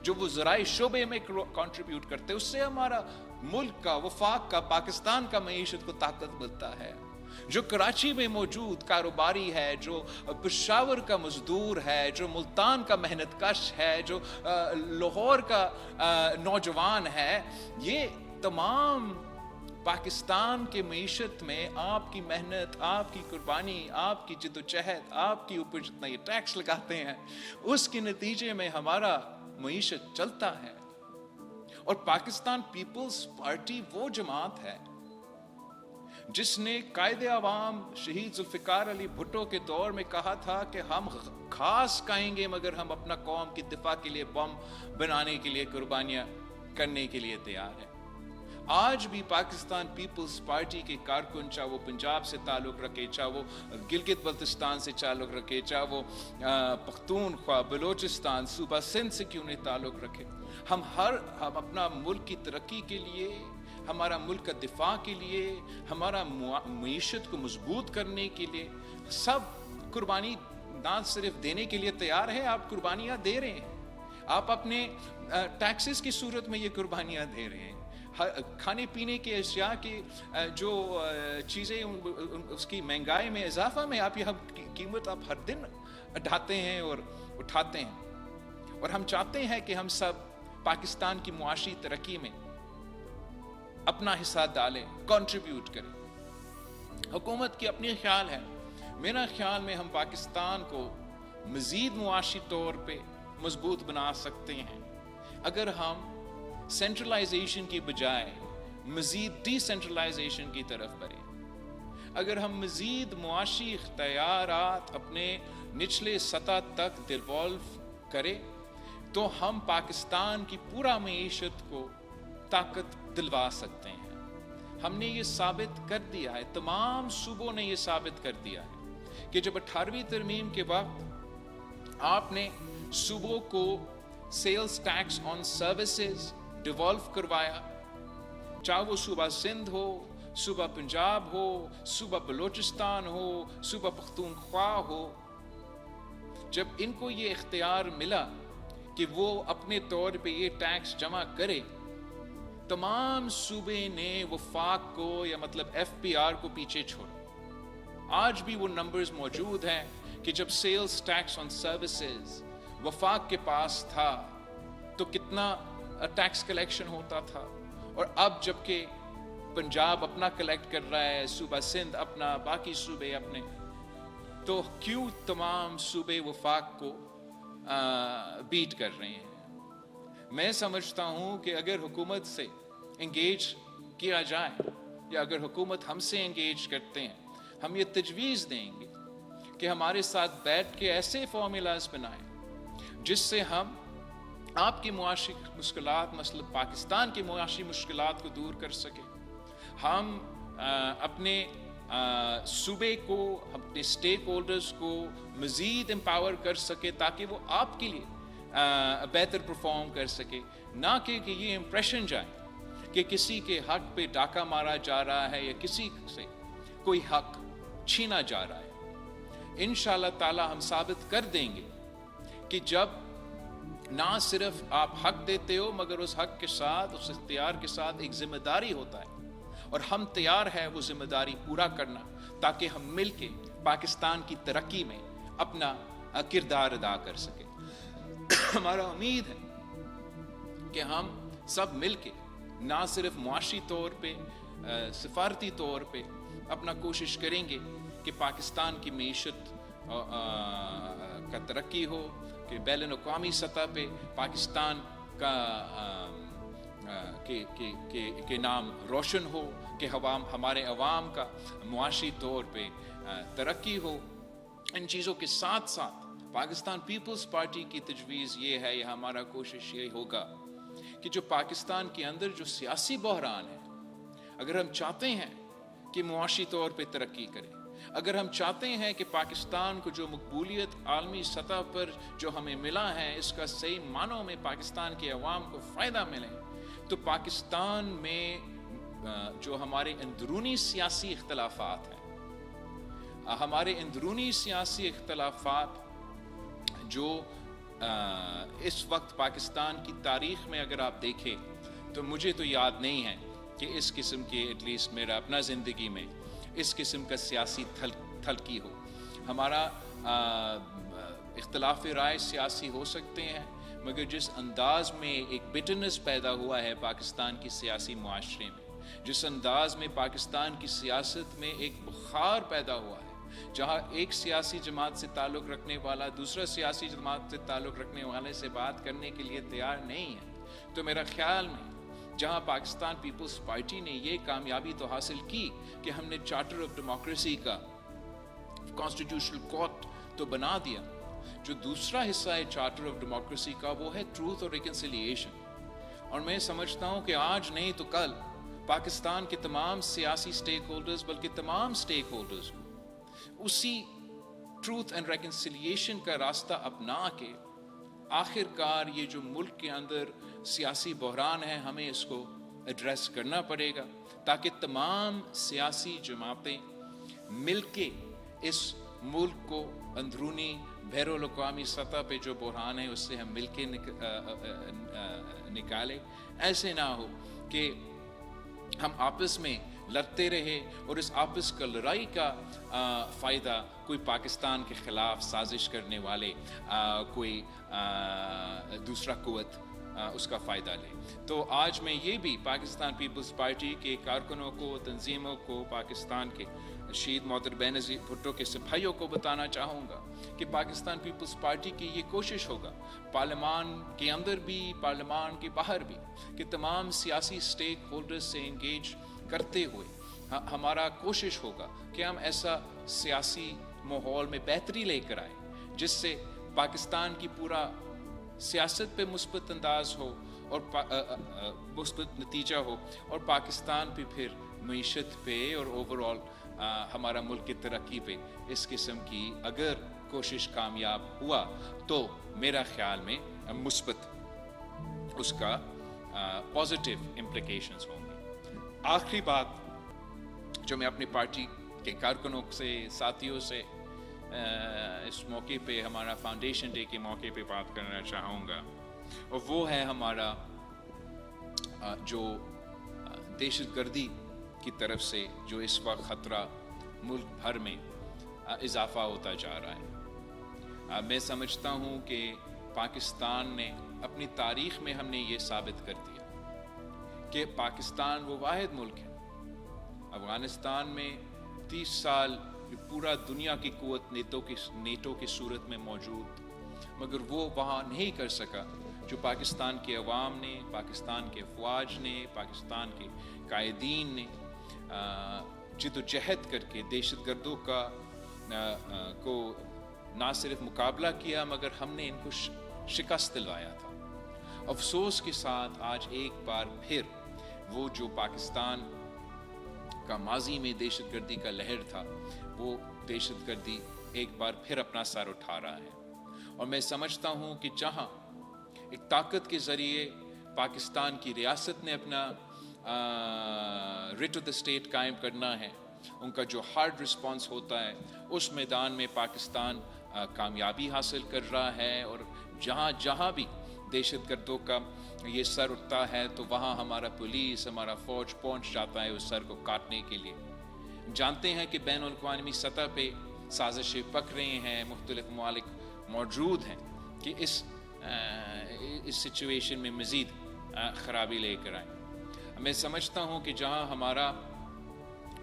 جو وہ زرعی شعبے میں کنٹریبیوٹ کرتے ہیں، اس سے ہمارا ملک کا، وفاق کا، پاکستان کا معیشت کو طاقت ملتا ہے. جو کراچی میں موجود کاروباری ہے، جو پشاور کا مزدور ہے، جو ملتان کا محنت کش ہے، جو لاہور کا نوجوان ہے، یہ تمام پاکستان کے معیشت میں آپ کی محنت، آپ کی قربانی، آپ کی جدوجہد، آپ کی اوپر جتنا یہ ٹیکس لگاتے ہیں، اس کے نتیجے میں ہمارا معیشت چلتا ہے. اور پاکستان پیپلز پارٹی وہ جماعت ہے جس نے قائد عوام شہید ذوالفقار علی بھٹو کے دور میں کہا تھا کہ ہم گھاس کھائیں گے مگر ہم اپنا قوم کی دفاع کے لیے بم بنانے کے لیے قربانیاں کرنے کے لیے تیار ہیں. آج بھی پاکستان پیپلز پارٹی کے کارکن، چاہے وہ پنجاب سے تعلق رکھے، چاہے وہ گلگت بلتستان سے تعلق رکھے، چاہے وہ پختونخوا، بلوچستان، صوبہ سندھ سے کیوں نہیں تعلق رکھے، ہم اپنا ملک کی ترقی کے لیے، ہمارا ملک کا دفاع کے لیے، ہمارا معیشت کو مضبوط کرنے کے لیے سب قربانی نہ صرف دینے کے لیے تیار ہے، آپ قربانیاں دے رہے ہیں. آپ اپنے ٹیکسز کی صورت میں یہ قربانیاں دے رہے ہیں. کھانے پینے کے اشیاء کی جو چیزیں اس کی مہنگائی میں اضافہ میں آپ یہ قیمت آپ ہر دن ڈھاتے ہیں اور اٹھاتے ہیں. اور ہم چاہتے ہیں کہ ہم سب پاکستان کی معاشی ترقی میں اپنا حصہ ڈالیں، کنٹریبیوٹ کریں. حکومت کی اپنی خیال ہے، میرا خیال میں ہم پاکستان کو مزید معاشی طور پہ مضبوط بنا سکتے ہیں اگر ہم سینٹرلائزیشن کی بجائے مزید ڈی سینٹرلائزیشن کی طرف بڑھیں. اگر ہم مزید معاشی اختیارات اپنے نچلے سطح تک ڈیولو کریں تو ہم پاکستان کی پورا معیشت کو طاقت دلوا سکتے ہیں. ہم نے یہ ثابت کر دیا ہے، تمام صوبوں نے یہ ثابت کر دیا ہے کہ جب 18ویں ترمیم کے وقت آپ نے صوبوں کو سیلز ٹیکس آن سروسز ڈیولو کروایا، چاہے وہ صوبہ سندھ ہو، صوبہ پنجاب ہو، صوبہ بلوچستان ہو، صوبہ پختونخوا ہو، جب ان کو یہ اختیار ملا کہ وہ اپنے طور پہ یہ ٹیکس جمع کرے، تمام صوبے نے وفاق کو یا مطلب ایف پی آر کو پیچھے چھوڑا. آج بھی وہ نمبرز موجود ہیں کہ جب سیلز ٹیکس آن سروسز وفاق کے پاس تھا تو کتنا ٹیکس کلیکشن ہوتا تھا، اور اب جبکہ پنجاب اپنا کلیکٹ کر رہا ہے، صوبہ سندھ اپنا، باقی صوبے اپنے، تو کیوں تمام صوبے وفاق کو بیٹ کر رہے ہیں؟ میں سمجھتا ہوں کہ اگر حکومت سے انگیج کیا جائے یا اگر حکومت ہم سے انگیج کرتے ہیں، ہم یہ تجویز دیں گے کہ ہمارے ساتھ بیٹھ کے ایسے فارمولاز بنائیں جس سے ہم آپ کی معاشی مشکلات، مثلا پاکستان کی معاشی مشکلات کو دور کر سکیں، ہم اپنے صوبے کو، اپنے سٹیک ہولڈرز کو مزید امپاور کر سکے تاکہ وہ آپ کے لیے بہتر پرفارم کر سکے، نہ کہ یہ امپریشن جائے کہ کسی کے حق پہ ڈاکہ مارا جا رہا ہے یا کسی سے کوئی حق چھینا جا رہا ہے۔ انشاءاللہ تعالی ہم ثابت کر دیں گے کہ جب نہ صرف آپ حق دیتے ہو مگر اس حق کے ساتھ، اس اختیار کے ساتھ ایک ذمہ داری ہوتا ہے، اور ہم تیار ہیں وہ ذمہ داری پورا کرنا تاکہ ہم مل کے پاکستان کی ترقی میں اپنا کردار ادا کر سکیں۔ ہمارا امید ہے کہ ہم سب مل کے نہ صرف معاشی طور پہ، سفارتی طور پہ اپنا کوشش کریں گے کہ پاکستان کی معیشت کا ترقی ہو، کہ بین الاقوامی سطح پہ پاکستان کا کے نام روشن ہو، کہ ہمارے عوام کا معاشی طور پہ ترقی ہو۔ ان چیزوں کے ساتھ ساتھ پاکستان پیپلز پارٹی کی تجویز یہ ہے، یا ہمارا کوشش یہ ہوگا کہ جو پاکستان کے اندر جو سیاسی بحران ہے، اگر ہم چاہتے ہیں کہ معاشی طور پہ ترقی کرے، اگر ہم چاہتے ہیں کہ پاکستان کو جو مقبولیت عالمی سطح پر جو ہمیں ملا ہے اس کا صحیح معنوں میں پاکستان کے عوام کو فائدہ ملے، تو پاکستان میں جو ہمارے اندرونی سیاسی اختلافات ہیں، ہمارے اندرونی سیاسی اختلافات جو اس وقت پاکستان کی تاریخ میں اگر آپ دیکھیں تو مجھے تو یاد نہیں ہے کہ اس قسم کے، ایٹ لیسٹ میرا اپنا زندگی میں اس قسم کا سیاسی تھلکی ہو۔ ہمارا اختلاف رائے سیاسی ہو سکتے ہیں، مگر جس انداز میں ایک بٹرنس پیدا ہوا ہے پاکستان کی سیاسی معاشرے میں، جس انداز میں پاکستان کی سیاست میں ایک بخار پیدا ہوا ہے، جہاں ایک سیاسی جماعت سے تعلق رکھنے والا دوسرا سیاسی جماعت سے تعلق رکھنے والے سے بات کرنے کے لیے تیار نہیں ہے، تو میرا خیال میں جہاں پاکستان پیپلز پارٹی نے یہ کامیابی تو حاصل کی کہ ہم نے چارٹر آف ڈیموکریسی کا کانسٹیٹیوشنل کورٹ تو بنا دیا، جو دوسرا حصہ ہے چارٹر آف ڈیموکریسی کا وہ ہے ٹروتھ اور ریکنسیلیشن۔ اور میں سمجھتا ہوں کہ آج نہیں تو کل پاکستان کے تمام سیاسی سٹیک ہولڈرز، بلکہ تمام سٹیک ہولڈرز اسی ٹروتھ اینڈ ریکنسیلیشن کا راستہ اپنا کے آخر کار یہ جو ملک کے اندر سیاسی بحران ہے ہمیں اس کو ایڈریس کرنا پڑے گا، تاکہ تمام سیاسی جماعتیں مل کے اس ملک کو اندرونی بین الاقوامی سطح پہ جو بحران ہے اس سے ہم مل کے نکالیں۔ ایسے نہ ہو کہ ہم آپس میں لڑتے رہے اور اس آپس کا لڑائی کا فائدہ کوئی پاکستان کے خلاف سازش کرنے والے کوئی دوسرا قوت اس کا فائدہ لے۔ تو آج میں یہ بھی پاکستان پیپلز پارٹی کے کارکنوں کو، تنظیموں کو، پاکستان کے شہید محترم بینظیر بھٹو کے سپاہیوں کو بتانا چاہوں گا کہ پاکستان پیپلز پارٹی کی یہ کوشش ہوگا، پارلیمان کے اندر بھی، پارلیمان کے باہر بھی، کہ تمام سیاسی سٹیک ہولڈرز سے انگیج کرتے ہوئے ہمارا کوشش ہوگا کہ ہم ایسا سیاسی ماحول میں بہتری لے کر آئیں جس سے پاکستان کی پورا سیاست پہ مثبت انداز ہو اور مثبت نتیجہ ہو، اور پاکستان پہ پھر معیشت پہ اور اوور آل ہمارا ملک کی ترقی پہ اس قسم کی اگر کوشش کامیاب ہوا تو میرا خیال میں مثبت اس کا پازیٹیو امپلیکیشنز ہوں گے۔ آخری بات جو میں اپنی پارٹی کے کارکنوں سے، ساتھیوں سے اس موقع پہ، ہمارا فاؤنڈیشن ڈے کے موقع پہ بات کرنا چاہوں گا، اور وہ ہے ہمارا جو دہشت گردی کی طرف سے جو اس وقت خطرہ ملک بھر میں اضافہ ہوتا جا رہا ہے۔ میں سمجھتا ہوں کہ پاکستان نے اپنی تاریخ میں ہم نے یہ ثابت کر دیا کہ پاکستان وہ واحد ملک ہے۔ افغانستان میں 30 سال पूरा दुनिया की कुव्वत नेटो की सूरत में मौजूद, मगर वो वहाँ नहीं कर सका जो पाकिस्तान के अवाम ने, पाकिस्तान के अफवाज ने, पाकिस्तान के कायदीन ने जिद्दोजहद करके दहशतगर्दों को ना सिर्फ मुकाबला किया मगर हमने इनको शिकस्त दिलवाया था। अफसोस के साथ आज एक बार फिर वो जो पाकिस्तान का माजी में दहशतगर्दी का लहर था, वो दहशतगर्दी एक बार फिर अपना सर उठा रहा है। और मैं समझता हूँ कि जहाँ एक ताकत के ज़रिए पाकिस्तान की रियासत ने अपना रिट ऑफ द स्टेट कायम करना है, उनका जो हार्ड रिस्पॉन्स होता है, उस मैदान में पाकिस्तान कामयाबी हासिल कर रहा है। और जहाँ जहाँ भी दहशतगर्दों का ये सर उठता है तो वहाँ हमारा पुलिस, हमारा फ़ौज पहुँच जाता है उस सर को काटने के लिए। जानते हैं कि बैनुल-अक़वामी सतह पे साजिशें पक रही हैं, मुख्तलिफ ममालिक मौजूद हैं कि इस सिचुएशन में मज़ीद ख़राबी लेकर आए। मैं समझता हूँ कि जहाँ हमारा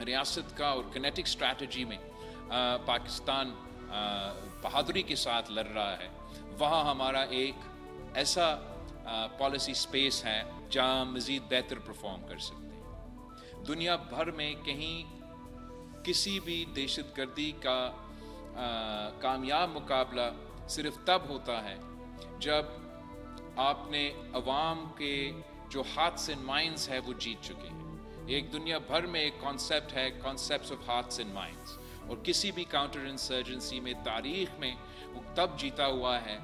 रियासत का और किनेटिक स्ट्रैटेजी में पाकिस्तान बहादुरी के साथ लड़ रहा है, वहाँ हमारा एक ऐसा पॉलिसी स्पेस है जहाँ मज़ीद बेहतर परफॉर्म कर सकते हैं। दुनिया भर में कहीं किसी भी दहशतगर्दी का कामयाब मुकाबला सिर्फ तब होता है जब आपने अवाम के जो हार्ट्स एंड माइंड्स है वो जीत चुके हैं। एक दुनिया भर में एक कॉन्सेप्ट है, concepts of hearts and minds, और किसी भी काउंटर इंसर्जेंसी में तारीख में वो तब जीता हुआ है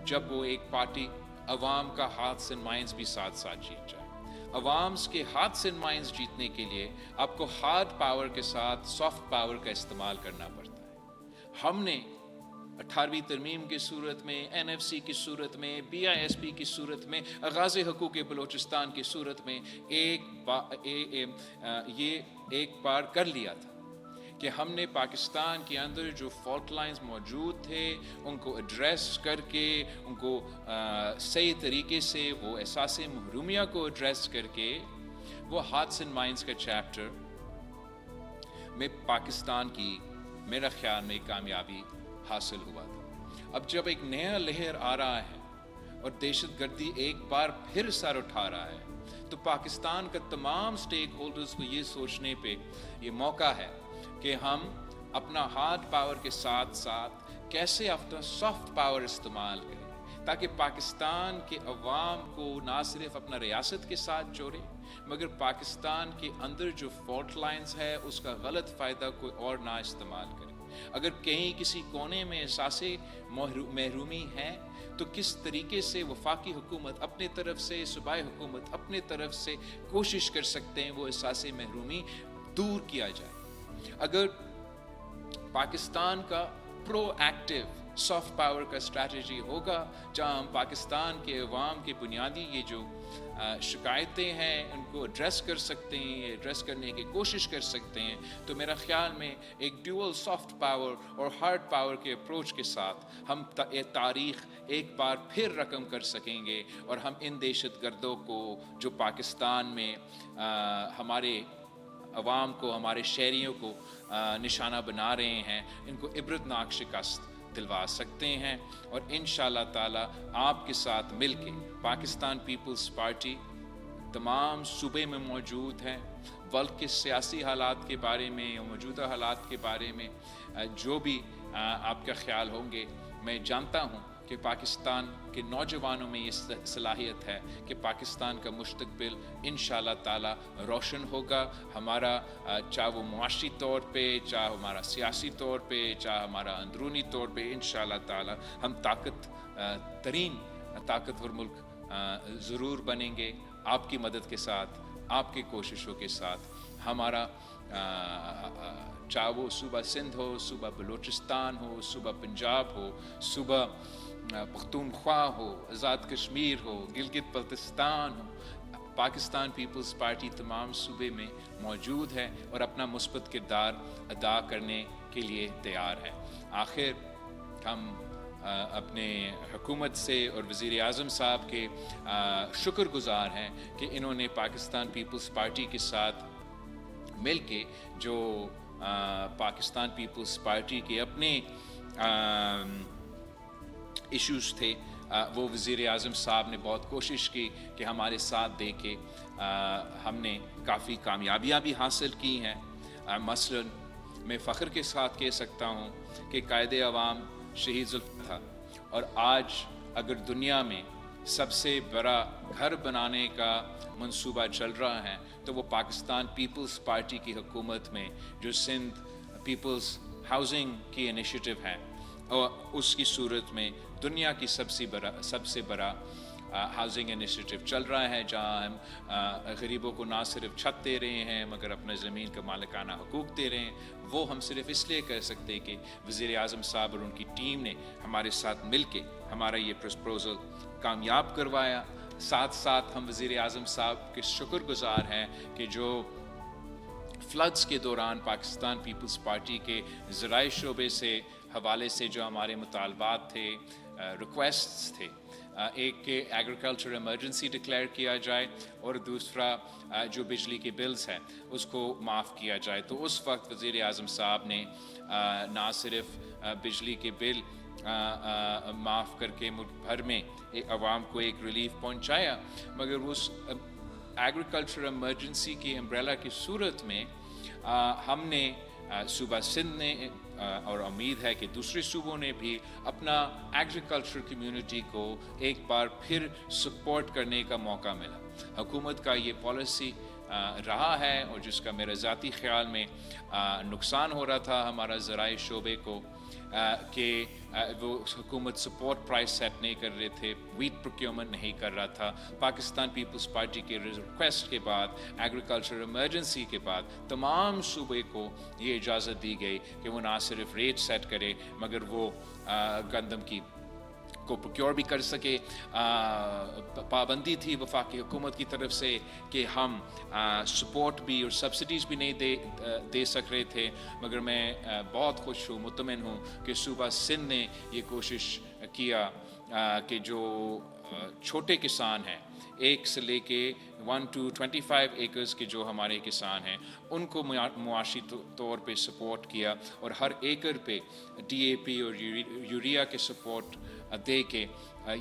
जब वो एक पार्टी अवाम का हार्ट्स एंड माइंड्स भी साथ साथ जीत जाए। अवाम्स के हार्ट्स एंड माइंड्स जीतने के लिए आपको हार्ड पावर के साथ सॉफ्ट पावर का इस्तेमाल करना पड़ता है। हमने 18वीं तरमीम की सूरत में, NFC की सूरत में, BISP की सूरत में, आगाज़ हुकूक़ बलोचिस्तान की सूरत में ये एक बार कर लिया था कि हमने पाकिस्तान के अंदर जो फॉल्ट लाइंस मौजूद थे उनको एड्रेस करके, उनको सही तरीके से वो एहसास महरूमिया को एड्रेस करके वो हार्ट्स एंड माइंड्स का चैप्टर में पाकिस्तान की मेरा ख्याल में कामयाबी हासिल हुआ था। अब जब एक नया लहर आ रहा है और दहशतगर्दी एक बार फिर सर उठा रहा है तो पाकिस्तान का तमाम स्टेक होल्डर्स को ये सोचने पे ये मौका है कि हम अपना हार्ड पावर के साथ साथ कैसे अपना सॉफ्ट पावर इस्तेमाल करें ताकि पाकिस्तान के अवाम को ना सिर्फ अपना रियासत के साथ जोड़े मगर पाकिस्तान के अंदर जो फॉल्ट लाइंस है उसका गलत फ़ायदा कोई और ना इस्तेमाल करे। अगर कहीं किसी कोने में एहसासे महरूमी है तो किस तरीके से वफाकी हुकूमत अपने तरफ से, सूबाई हुकूमत अपने तरफ से कोशिश कर सकते हैं वो एहसासे महरूमी दूर किया जाए। अगर पाकिस्तान का प्रोएक्टिव सॉफ्ट पावर का स्ट्रैटेजी होगा जहां हम पाकिस्तान के अवाम के बुनियादी ये जो शिकायतें हैं उनको एड्रेस कर सकते हैं, एड्रेस करने की कोशिश कर सकते हैं, तो मेरा ख्याल में एक ड्यूअल सॉफ्ट पावर और हार्ड पावर के अप्रोच के साथ हम तारीख़ एक बार फिर रकम कर सकेंगे और हम इन दहशतगर्दों को जो पाकिस्तान में हमारे अवाम को, हमारे शहरियों को निशाना बना रहे हैं, इनको इबरतनाक शिकस्त दिलवा सकते हैं। और इंशाअल्लाह ताला आपके साथ मिलके पाकिस्तान पीपल्स पार्टी तमाम सूबे में मौजूद है। वल्द के सियासी हालात के बारे में, मौजूदा हालात के बारे में जो भी आपका ख्याल होंगे, मैं जानता हूँ कि पाकिस्तान के नौजवानों में ये सलाहियत है कि पाकिस्तान का मुस्तकबिल इंशाअल्लाह ताला रोशन होगा। हमारा चाहे वो मुआशी तौर पे, चाहे हमारा सियासी तौर पे, चाहे हमारा अंदरूनी तौर पे, इंशाअल्लाह ताला हम ताकतवर मुल्क ज़रूर बनेंगे आपकी मदद के साथ, आपकी कोशिशों के साथ। हमारा चाहे वो सूबा सिंध हो, सूबा बलूचिस्तान हो, सूबा पंजाब हो, सूबा पख्तूनख्वा हो, आज़ाद कश्मीर हो, गिलगित बल्तिस्तान हो, पाकिस्तान पीपल्स पार्टी तमाम सूबे में मौजूद है और अपना मुस्बत किरदार अदा करने के लिए तैयार है। आखिर हम अपने हुकूमत से और वज़ीर आज़म साहब के शुक्रगुज़ार हैं कि इन्होंने पाकिस्तान पीपल्स पार्टी के साथ मिल के जो पाकिस्तान पीपल्स पार्टी के अपने इश्यूज़ थे, वो वज़ीर आज़म साहब ने बहुत कोशिश की कि हमारे साथ दे के हमने काफ़ी कामयाबियाँ भी हासिल की हैं। मसलन मैं फ़ख्र के साथ कह सकता हूँ कि कायदे अवाम शहीद जुल्फ़िकार था, और आज अगर दुनिया में सबसे बड़ा घर बनाने का मंसूबा चल रहा है तो वो पाकिस्तान पीपल्स पार्टी की हुकूमत में जो सिंध पीपल्स हाउसिंग की इनिशिएटिव है, और उसकी सूरत में दुनिया की सबसे बड़ा हाउसिंग इनिशिएटिव चल रहा है, जहाँ हम गरीबों को ना सिर्फ छत दे रहे हैं मगर अपना ज़मीन का मालिकाना हकूक़ दे रहे हैं। वो हम सिर्फ इसलिए कर सकते हैं कि वज़ीर आज़म साहब और उनकी टीम ने हमारे साथ मिल के हमारा ये प्रपोज़ल कामयाब करवाया। साथ साथ हम वज़ीर आज़म साहब के शुक्रगुज़ार हैं कि जो फ्लड्स के दौरान पाकिस्तान पीपल्स पार्टी के ज़राए शोबे से हवाले से जो हमारे मुतालबात थे, रिक्वेस्ट्स थे, एक के एग्रीकल्चर इमरजेंसी डिक्लेयर किया जाए और दूसरा जो बिजली के बिल्स हैं उसको माफ़ किया जाए, तो उस वक्त वज़ीर आज़म साहब ने ना सिर्फ बिजली के बिल माफ़ करके मुल्क भर में आवाम को एक रिलीफ पहुंचाया, मगर उस एग्रीकल्चर इमरजेंसी की अम्ब्रेला की सूरत में हमने सूबा सिंध ने और उम्मीद है कि दूसरे सूबों ने भी अपना एग्रीकल्चर कम्युनिटी को एक बार फिर सपोर्ट करने का मौका मिला। हुकूमत का ये पॉलिसी रहा है और जिसका मेरे ज़ाती ख़्याल में नुकसान हो रहा था हमारा ज़राए शोबे को, कि वो हुकूमत सपोर्ट प्राइस सेट नहीं कर रहे थे, वीट प्रोक्योरमेंट नहीं कर रहा था। पाकिस्तान पीपल्स पार्टी के रिक्वेस्ट के बाद, एग्रीकल्चर इमरजेंसी के बाद तमाम सूबे को ये इजाज़त दी गई कि वो ना सिर्फ रेट सेट करे मगर वो गंदम की को प्रोक्योर भी कर सके। पाबंदी थी वफाकी हुकूमत की तरफ से कि हम सपोर्ट भी और सब्सिडीज़ भी नहीं दे सक रहे थे, मगर मैं बहुत खुश हूँ, मुतमिन हूँ कि सूबा सिंध ने ये कोशिश किया कि जो छोटे किसान हैं, 1 से लेके 1 to 25 एकर्स के जो हमारे किसान हैं उनको मुआशी तौर पे सपोर्ट किया और हर एकड़ पे DAP और यूरिया के सपोर्ट दे के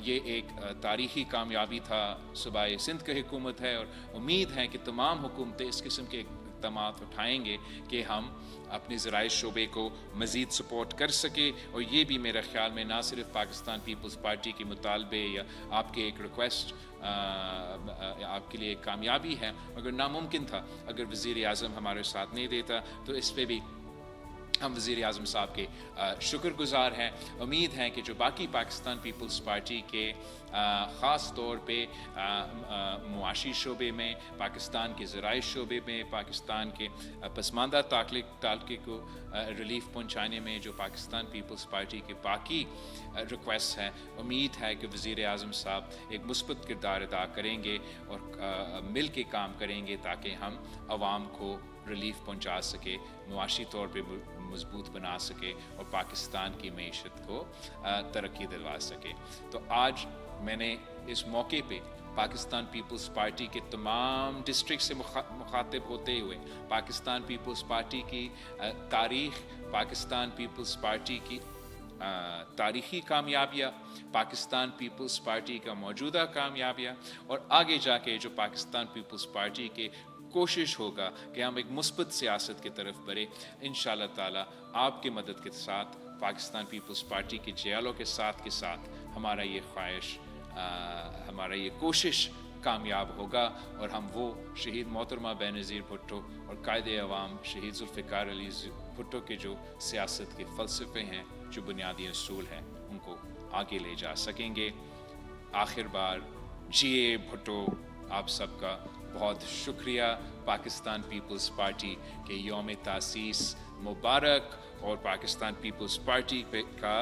ये एक तारीख़ी कामयाबी था सूबाए सिंध की हुकूमत है, और उम्मीद है कि तमाम हुकूमतें इस किस्म के इक़दाम उठाएंगे कि हम अपने ज़राए शोबे को मज़ीद सपोर्ट कर सके। और ये भी मेरे ख़्याल में ना सिर्फ पाकिस्तान पीपल्स पार्टी के मुतालबे या आपके एक रिक्वेस्ट आपके लिए एक कामयाबी है, मगर नामुमकिन था अगर वज़ीर आज़म हमारे साथ नहीं देता, तो इस पर भी हम वज़ीर आज़म साहब के शुक्रगुज़ार हैं। उम्मीद है कि जो बाकी पाकिस्तान पीपल्स पार्टी के ख़ास तौर पे मुआशी शोबे में, पाकिस्तान के ज़राए शोबे में, पाकिस्तान के पसमानदा ताल्के को रिलीफ पहुँचाने में जो पाकिस्तान पीपल्स पार्टी के बाकी रिक्वेस्ट हैं, उम्मीद है कि वज़ीर आज़म साहब एक मुस्बत किरदार अदा करेंगे और मिल के काम करेंगे ताकि हम आवाम को रिलीफ पहुंचा सके, मुआशी तौर पे मजबूत बना सके और पाकिस्तान की मईशत को तरक्की दिलवा सके। तो आज मैंने इस मौके पे पाकिस्तान पीपल्स पार्टी के तमाम डिस्ट्रिक्ट से मुखातिब होते हुए पाकिस्तान पीपल्स पार्टी की तारीख़, पाकिस्तान पीपल्स पार्टी की तारीख़ी कामयाबियाँ, पाकिस्तान पीपल्स पार्टी का मौजूदा कामयाबियाँ और आगे जाके जो पाकिस्तान पीपल्स पार्टी के कोशिश होगा कि हम एक मुस्बत सियासत की तरफ बढ़े। इंशाअल्लाह ताला आपकी मदद के साथ पाकिस्तान पीपल्स पार्टी के जियालों के साथ हमारा ये ख्वाहिश, हमारा ये कोशिश कामयाब होगा और हम वो शहीद मोहतरमा बेनज़ीर भुट्टो और कायदे अवाम शहीद जुल्फ़िकार अली भुट्टो के जो सियासत के फ़लसफ़े हैं, जो बुनियादी असूल हैं, उनको आगे ले जा सकेंगे। आखिर बार GA भुट्टो आप सबका बहुत शुक्रिया। पाकिस्तान पीपल्स पार्टी के यौम तासीस मुबारक और पाकिस्तान पीपल्स पार्टी का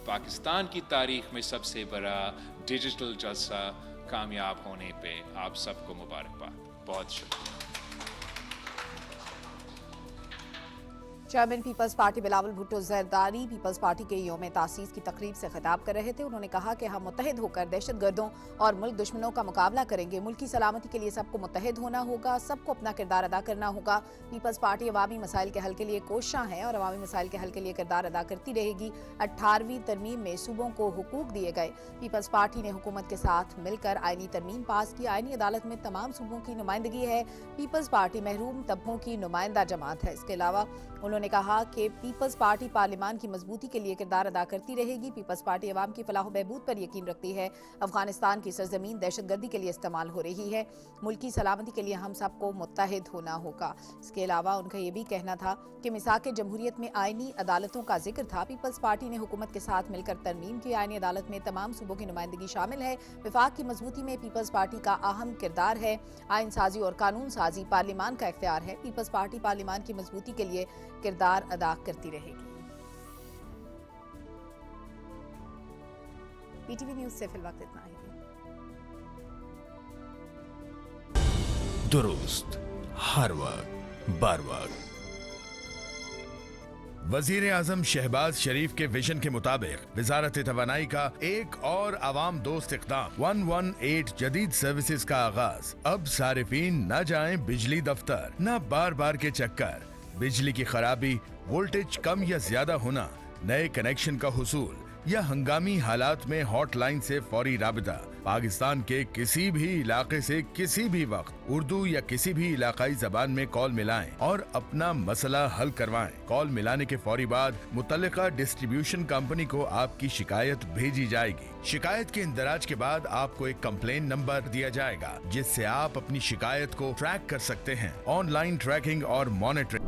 पाकिस्तान की तारीख़ में सबसे बड़ा डिजिटल जलसा कामयाब होने पे आप सबको मुबारकबाद। बहुत शुक्रिया। Chairman Peoples Party Bilawal Bhutto Zardari Peoples Party के यौम तासीस की तकरीब से खिताब कर रहे थे। उन्होंने कहा कि हम मुत्तहिद होकर दहशतगर्दों और मुल्क दुश्मनों का मुकाबला करेंगे। मुल्की सलामती के लिए सबको मुत्तहिद होना होगा, सबको अपना किरदार अदा करना होगा। पीपल्स पार्टी अवामी मसाइल के हल के लिए कोशां है और अवामी मसाइल के हल के लिए किरदार अदा करती रहेगी। 18वीं तरमीम में सूबों को हुकूक दिए गए। पीपल्स पार्टी ने हुकूमत के साथ मिलकर आईनी तरमीम पास की। आईनी अदालत में तमाम सूबों की नुमाइंदगी है। पीपल्स पार्टी महरूम तबकों की नुमाइंदा जमात है। इसके अलावा उन्होंने कहा कि पीपल्स पार्टी पार्लियामान की मजबूती के लिए किरदार अदा करती रहेगी। पीपल्स पार्टी अवाम की फलाह बहबूद पर यकीन रखती है। अफगानिस्तान की सरजमीन दहशतगर्दी के लिए इस्तेमाल हो रही है। मुल्की सलामती के लिए हम सबको मुत्तहिद होना होगा। इसके अलावा उनका ये भी कहना था कि मिसाक जमहूरियत में आईनी अदालतों का जिक्र था। पीपल्स पार्टी ने हुकूमत के साथ मिलकर तरमीम की। आईनी अदालत में तमाम सूबों की नुमाइंदगी शामिल है। विफाक की मजबूती में पीपल्स पार्टी का अहम किरदार है। आइन साजी और कानून साजी पार्लियामान का इख्तियार है। पीपल्स पार्टी पार्लियामान की मजबूती के लिए किरदार अदा करती रहेगी। पीटीवी न्यूज़ से फिलहाल इतना ही। दुरुस्त हर वक्त बर वक्त। वजीर आजम शहबाज शरीफ के विजन के मुताबिक वजारत तवानाई का एक और आवाम दोस्त इक़दाम 118 जदीद सर्विसेज का आगाज। अब सारिफीन न जाएं बिजली दफ्तर, न बार बार के चक्कर। बिजली की खराबी, वोल्टेज कम या ज्यादा होना, नए कनेक्शन का हुसूल या हंगामी हालात में हॉटलाइन से फौरी राबिता। पाकिस्तान के किसी भी इलाके से किसी भी वक्त उर्दू या किसी भी इलाकाई जबान में कॉल मिलाएं और अपना मसला हल करवाएं। कॉल मिलाने के फौरी बाद मुतल्लिका डिस्ट्रीब्यूशन कंपनी को आपकी शिकायत भेजी जाएगी। शिकायत के इंदराज के बाद आपको एक कंप्लेन नंबर दिया जाएगा जिससे आप अपनी शिकायत को ट्रैक कर सकते हैं। ऑनलाइन ट्रैकिंग और मॉनिटरिंग